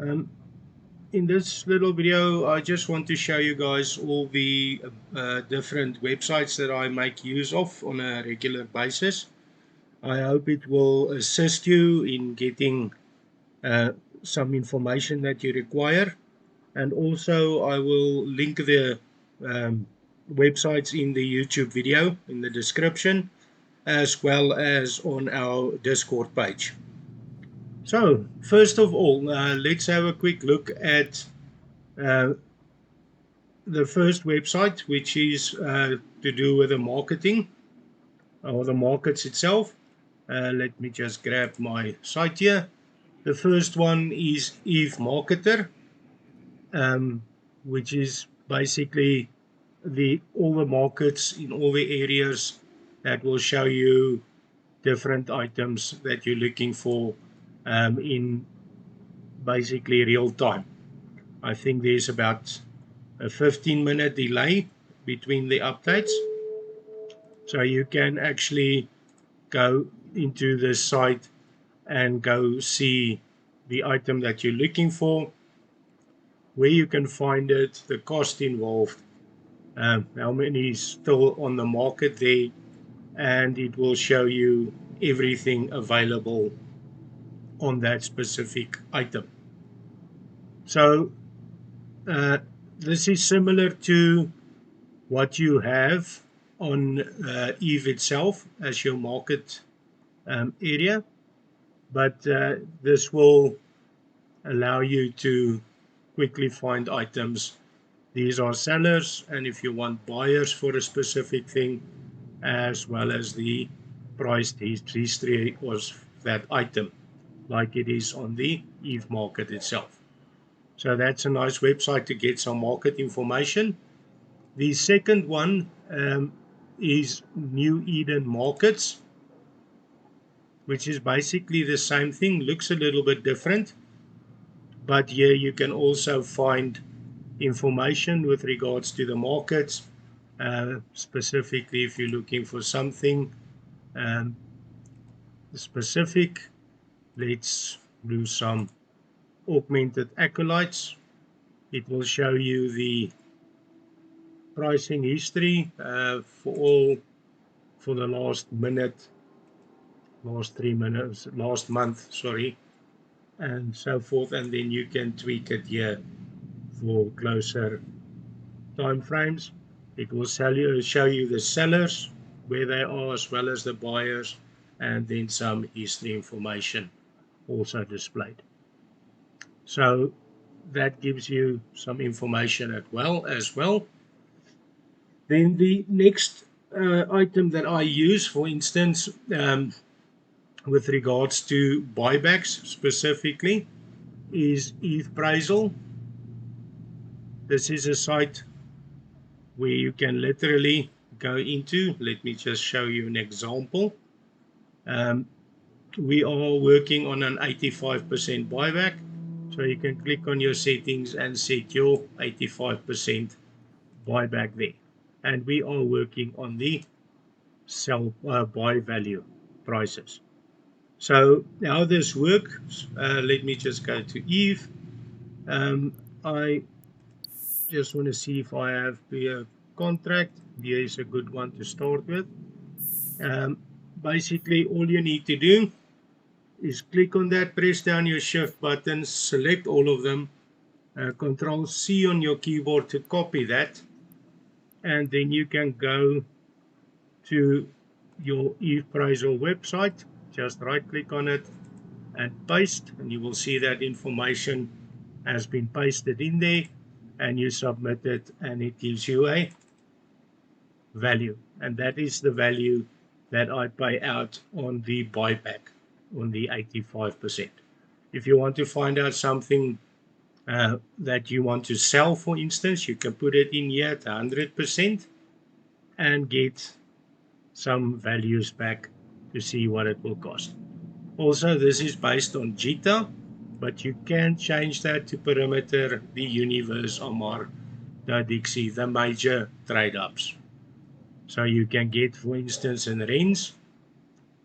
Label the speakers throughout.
Speaker 1: Um, in this little video, I just want to show you guys all the different websites that I make use of on a regular basis. I hope it will assist you in getting uh, some information that you require. And also, I will link the um, websites in the YouTube video in the description, as well as on our Discord page. So, first of all, let's have a quick look at uh, the first website, which is to do with the marketing or the markets itself. Let me just grab my site here. The first one is Eve Marketer, um, which is basically all the markets in all the areas that will show you different items that you're looking for in basically real time. I think there's about a 15-minute delay between the updates. So you can actually go into the site and go see the item that you're looking for, where you can find it, the cost involved, how many is still on the market there, and it will show you everything available on that specific item. So uh, this is similar to what you have on Eve itself as your market area, but this will allow you to quickly find items. These are sellers, and if you want buyers for a specific thing, as well as the price history of that item, like it is on the Eve market itself. So that's a nice website to get some market information. The second one is New Eden Markets, which is basically the same thing, looks a little bit different, but here you can also find information with regards to the markets, specifically if you're looking for something um, specific. Let's do some augmented acolytes. It will show you the pricing history for the last 3 minutes, last month, sorry, and so forth. And then you can tweak it here for closer time frames. It will show you the sellers, where they are, as well as the buyers, and then some history information also displayed. So that gives you some information as well. Then the next item that I use, for instance, with regards to buybacks specifically, is ETHPraisal. This is a site where you can literally go into. Let me just show you an example. We are working on an 85% buyback. So you can click on your settings and set your 85% buyback there. And we are working on the sell buy value prices. So how this works, let me just go to Eve. I just want to see if I have the contract. Here is a good one to start with. Basically, all you need to do is click on that, press down your shift button, select all of them, Control C on your keyboard to copy that, and then you can go to your ETHPraisal website, just right click on it and paste, and you will see that information has been pasted in there, and you submit it, and it gives you a value, and that is the value that I pay out on the buyback on the 85%. If you want to find out something that you want to sell, for instance, you can put it in here at 100% and get some values back to see what it will cost. Also, this is based on JITA, but you can change that to Perimeter, the Universe, Omar, the Dixie, the major trade-ups. So you can get, for instance, in range,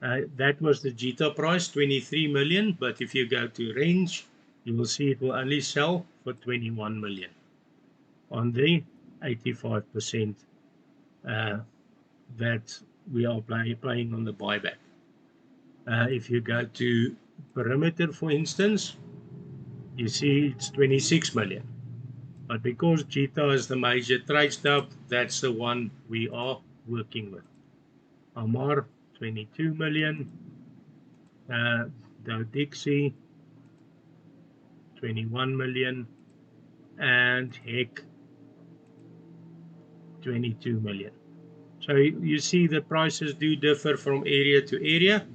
Speaker 1: that was the JITA price, 23 million, but if you go to range, you will see it will only sell for 21 million on the 85% that we are playing on the buyback. If you go to perimeter, for instance, you see it's 26 million. But because JITA is the major trade stop, that's the one we are working with. Amar, 22 million. Dow Dixie, 21 million. And HEC, 22 million. So you see the prices do differ from area to area.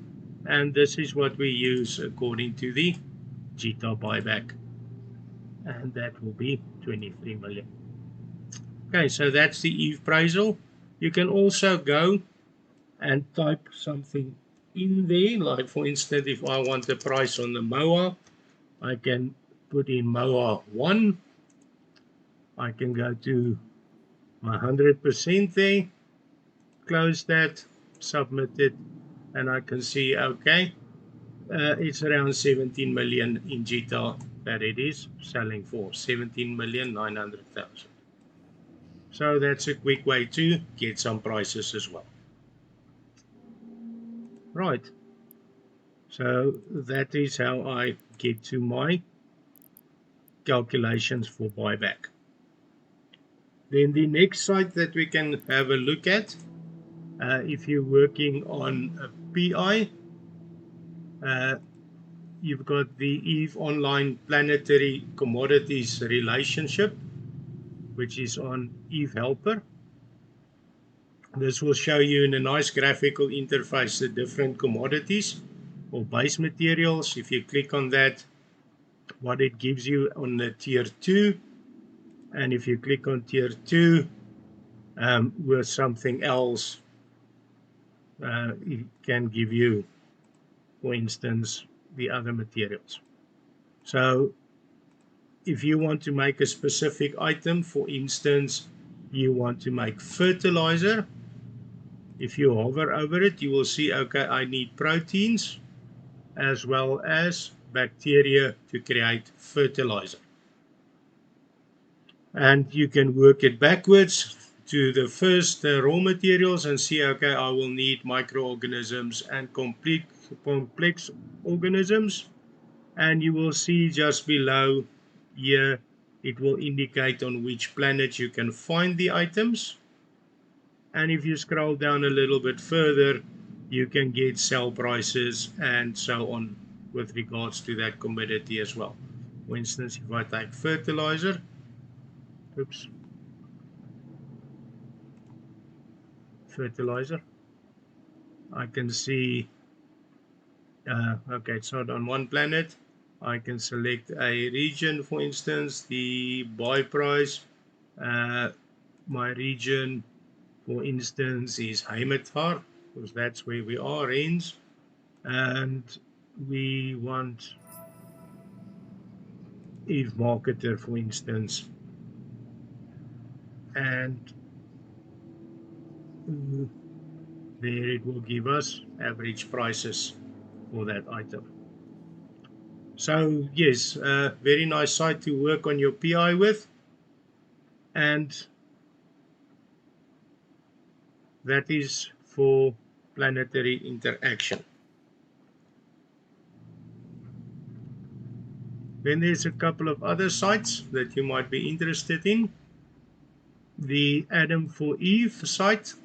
Speaker 1: And this is what we use according to the JITA buyback. And that will be 23 million. Okay, so that's the Eve appraisal. You can also go and type something in there, like for instance, if I want the price on the MOA, I can put in MOA 1. I can go to my 100% there, close that, submit it, and I can see, okay, it's around 17 million in JITA that it is selling for, 17,900,000. So that's a quick way to get some prices as well. Right. So that is how I get to my calculations for buyback. Then the next site that we can have a look at, if you're working on a PI, you've got the Eve Online Planetary Commodities Relationship, which is on Eve Helper. This will show you in a nice graphical interface the different commodities or base materials. If you click on that, what it gives you on the tier 2, and if you click on tier 2 with something else, it can give you, for instance, the other materials. So if you want to make a specific item, for instance, you want to make fertilizer, if you hover over it, you will see, okay, I need proteins as well as bacteria to create fertilizer. And you can work it backwards to the first raw materials and see, okay, I will need microorganisms and complex organisms. And you will see just below here, it will indicate on which planet you can find the items. And if you scroll down a little bit further, you can get sell prices and so on with regards to that commodity as well. For instance, if I type fertilizer, fertilizer, I can see, okay, it's not on one planet. I can select a region, for instance, the buy price. My region, for instance, is Heimathaar, because that's where we are in. And we want Eve Marketer, for instance. And there it will give us average prices for that item. So yes, very nice site to work on your PI with. And that is for planetary interaction. Then there's a couple of other sites that you might be interested in. The Adam for Eve site,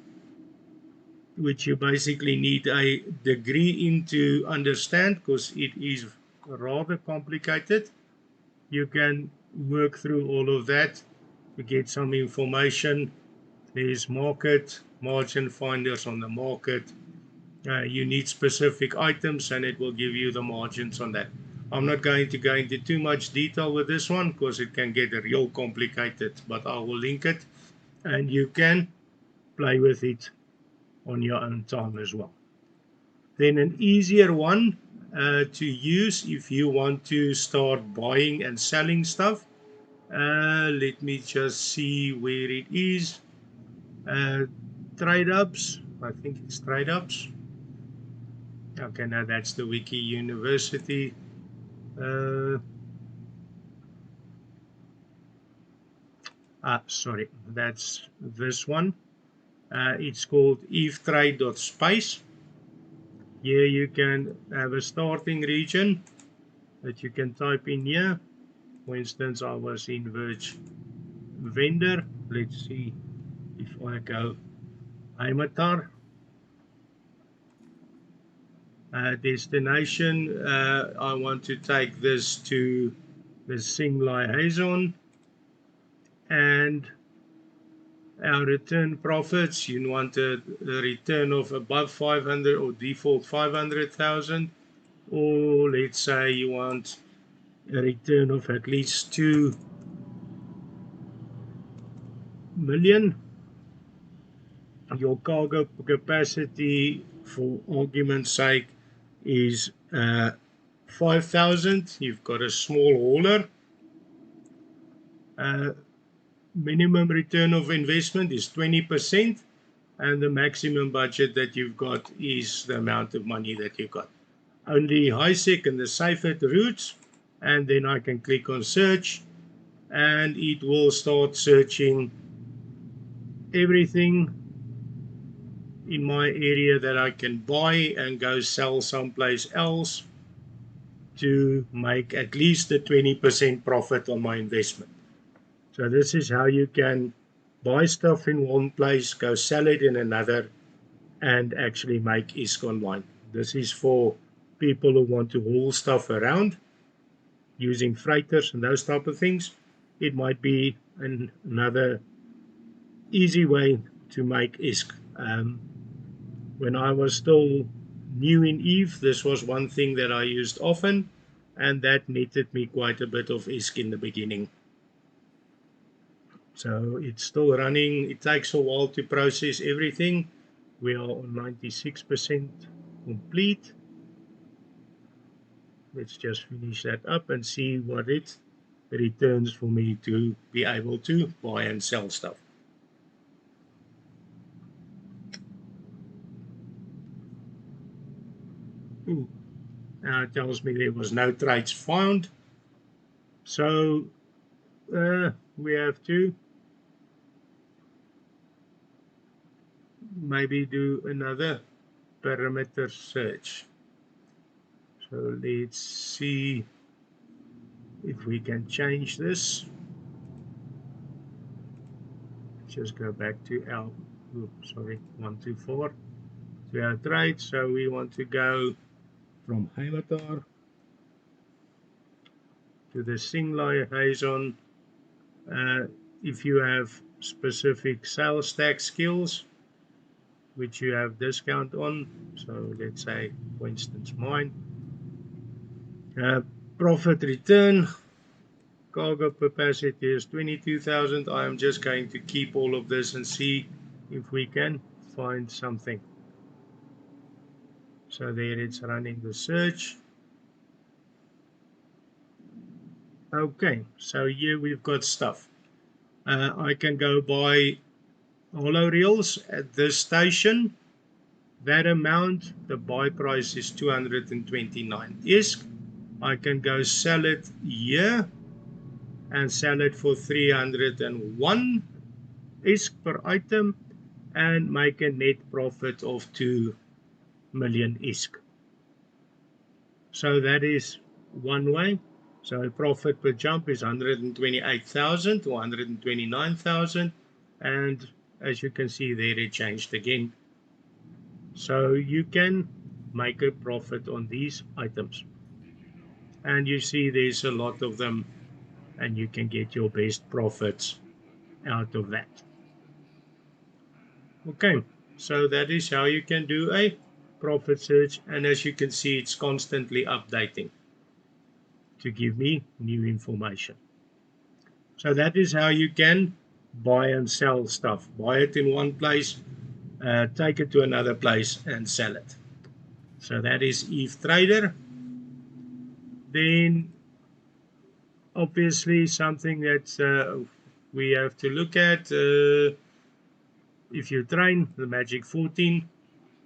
Speaker 1: which you basically need a degree in to understand because it is rather complicated. You can work through all of that to get some information. There's market, margin finders on the market. You need specific items and it will give you the margins on that. I'm not going to go into too much detail with this one because it can get real complicated, but I will link it and you can play with it on your own time as well. Then an easier one to use if you want to start buying and selling stuff. Let me just see where it is. TradeUps, I think it's TradeUps. Okay, now that's the Wiki University. sorry, that's this one. It's called evetrade.space. Here you can have a starting region that you can type in here. For instance, I was in Verge vendor. Let's see if I go Heimatar. Destination, I want to take this to the Singlai Hazon, and our return profits, you want a return of above 500 or default 500,000, or let's say you want a return of at least 2 million. Your cargo capacity, for argument's sake, is 5,000. You've got a small hauler. Minimum return of investment is 20%, and the maximum budget that you've got is the amount of money that you've got. Only HiSec and the Safet routes, and then I can click on search, and it will start searching everything in my area that I can buy and go sell someplace else to make at least a 20% profit on my investment. So this is how you can buy stuff in one place, go sell it in another, and actually make ISK online. This is for people who want to haul stuff around using freighters and those type of things. It might be another easy way to make ISK. When I was still new in Eve, this was one thing that I used often, and that netted me quite a bit of ISK in the beginning. So it's still running. It takes a while to process everything. We are on 96% complete. Let's just finish that up and see what it returns for me to be able to buy and sell stuff. Ooh. Now it tells me there was no trades found. So we have to maybe do another parameter search. So let's see if we can change this. Just go back to our, 124 to our trade. So we want to go from Heimatar to the Singlai Hazon. If you have specific sales tax skills, which you have discount on, so let's say, for instance, mine. Profit return, cargo capacity is 22,000. I am just going to keep all of this and see if we can find something. So there it's running the search. Okay, so here we've got stuff. I can go buy hollow reels at this station. That amount, the buy price is 229 ISK. I can go sell it here and sell it for 301 ISK per item and make a net profit of 2 million ISK. So that is one way. So profit per jump is 128,000 to 129,000, and as you can see there, it changed again. So you can make a profit on these items, and you see there's a lot of them, and you can get your best profits out of that. Okay, so that is how you can do a profit search, and as you can see, it's constantly updating to give me new information. So that is how you can buy and sell stuff. Buy it in one place, take it to another place and sell it. So that is Eve Trader. Then obviously something that we have to look at, if you train the Magic 14,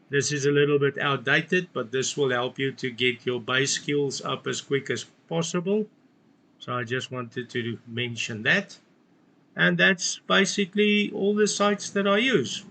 Speaker 1: this is a little bit outdated, but this will help you to get your base skills up as quick as possible. So I just wanted to mention that. And that's basically all the sites that I use.